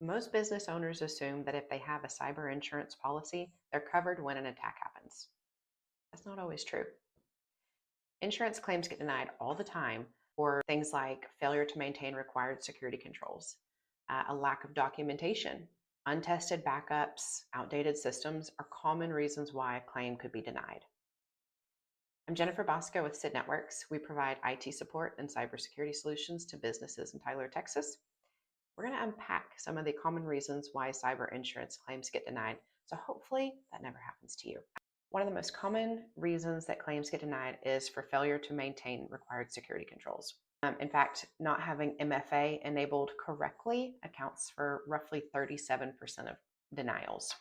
Most business owners assume that if they have a cyber insurance policy, they're covered when an attack happens. That's not always true. Insurance claims get denied all the time for things like failure to maintain required security controls, a lack of documentation, untested backups, outdated systems are common reasons why a claim could be denied. I'm Jennifer Bosco with Sid Networks. We provide IT support and cybersecurity solutions to businesses in Tyler, Texas. We're going to unpack some of the common reasons why cyber insurance claims get denied, so hopefully that never happens to you. One of the most common reasons that claims get denied is for failure to maintain required security controls. In fact, not having MFA enabled correctly accounts for roughly 37% of denials,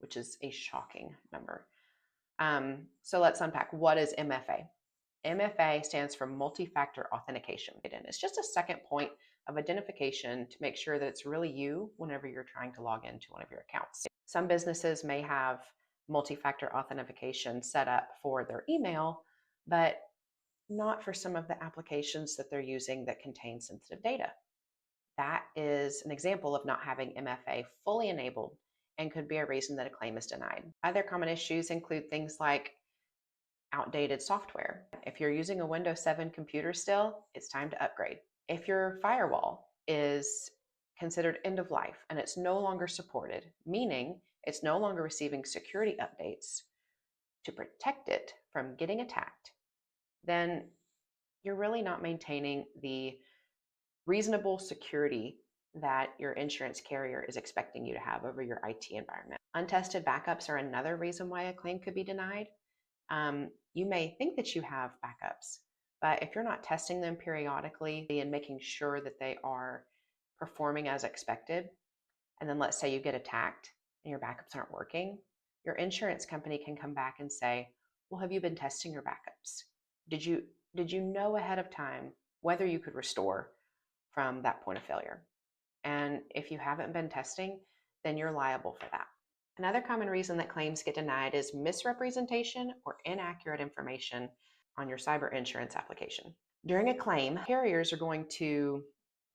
which is a shocking number. So let's unpack, what is MFA? MFA stands for multi-factor authentication, and it's just a second point of identification to make sure that it's really you whenever you're trying to log into one of your accounts. Some businesses may have multi-factor authentication set up for their email, but not for some of the applications that they're using that contain sensitive data. That is an example of not having MFA fully enabled and could be a reason that a claim is denied. Other common issues include things like outdated software. If you're using a Windows 7 computer still, it's time to upgrade. If your firewall is considered end of life and it's no longer supported, meaning it's no longer receiving security updates to protect it from getting attacked, then you're really not maintaining the reasonable security that your insurance carrier is expecting you to have over your IT environment. Untested backups are another reason why a claim could be denied. You may think that you have backups, but if you're not testing them periodically and making sure that they are performing as expected, and then let's say you get attacked and your backups aren't working, your insurance company can come back and say, well, have you been testing your backups? Did you know ahead of time whether you could restore from that point of failure? And if you haven't been testing, then you're liable for that. Another common reason that claims get denied is misrepresentation or inaccurate information on your cyber insurance application. During a claim, carriers are going to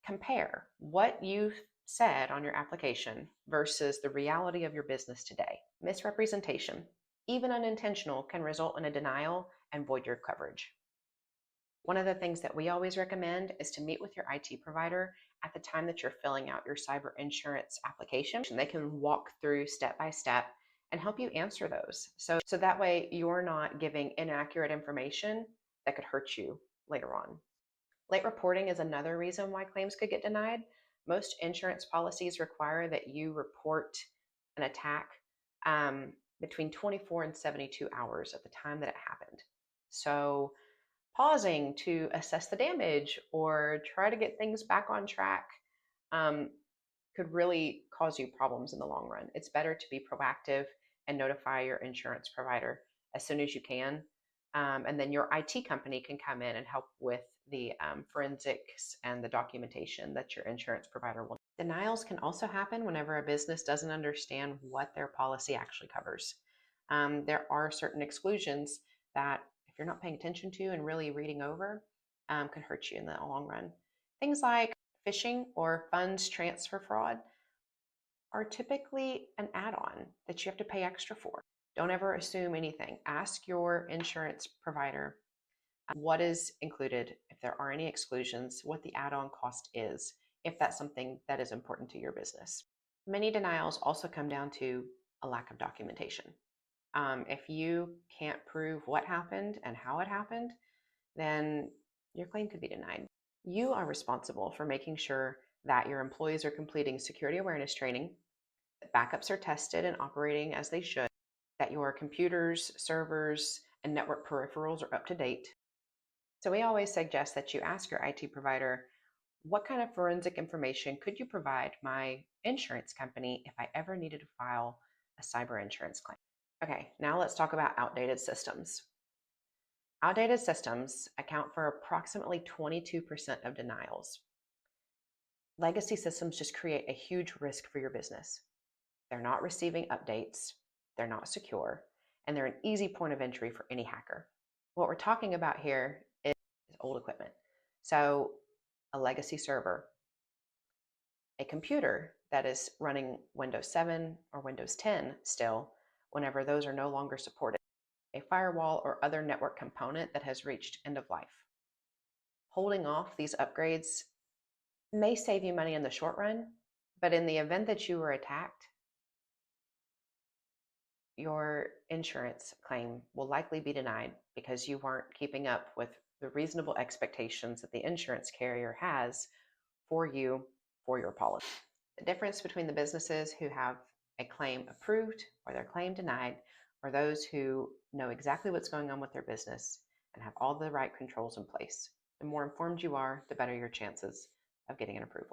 compare what you said on your application versus the reality of your business today. Misrepresentation, even unintentional, can result in a denial and void your coverage. One of the things that we always recommend is to meet with your IT provider at the time that you're filling out your cyber insurance application. They can walk through step by step and help you answer those. So that way you're not giving inaccurate information that could hurt you later on. Late reporting is another reason why claims could get denied. Most insurance policies require that you report an attack between 24 and 72 hours at the time that it happened. So pausing to assess the damage or try to get things back on track could really cause you problems in the long run. It's better to be proactive and notify your insurance provider as soon as you can. And then your IT company can come in and help with the forensics and the documentation that your insurance provider will. Denials can also happen whenever a business doesn't understand what their policy actually covers. There are certain exclusions that, if you're not paying attention to and really reading over, can hurt you in the long run. Things like phishing or funds transfer fraud are typically an add-on that you have to pay extra for. Don't ever assume anything. Ask your insurance provider what is included, if there are any exclusions, what the add-on cost is, if that's something that is important to your business. Many denials also come down to a lack of documentation. If you can't prove what happened and how it happened, then your claim could be denied. You are responsible for making sure that your employees are completing security awareness training, that backups are tested and operating as they should, that your computers, servers, and network peripherals are up to date. So we always suggest that you ask your IT provider, what kind of forensic information could you provide my insurance company if I ever needed to file a cyber insurance claim? Okay, now let's talk about outdated systems. Outdated systems account for approximately 22% of denials. Legacy systems just create a huge risk for your business. They're not receiving updates, they're not secure, and they're an easy point of entry for any hacker. What we're talking about here is old equipment. So a legacy server, a computer that is running Windows 7 or Windows 10 still, whenever those are no longer supported, a firewall or other network component that has reached end of life. Holding off these upgrades may save you money in the short run, but in the event that you were attacked, your insurance claim will likely be denied because you weren't keeping up with the reasonable expectations that the insurance carrier has for you for your policy. The difference between the businesses who have a claim approved or their claim denied are those who know exactly what's going on with their business and have all the right controls in place. The more informed you are, the better your chances of getting an approval.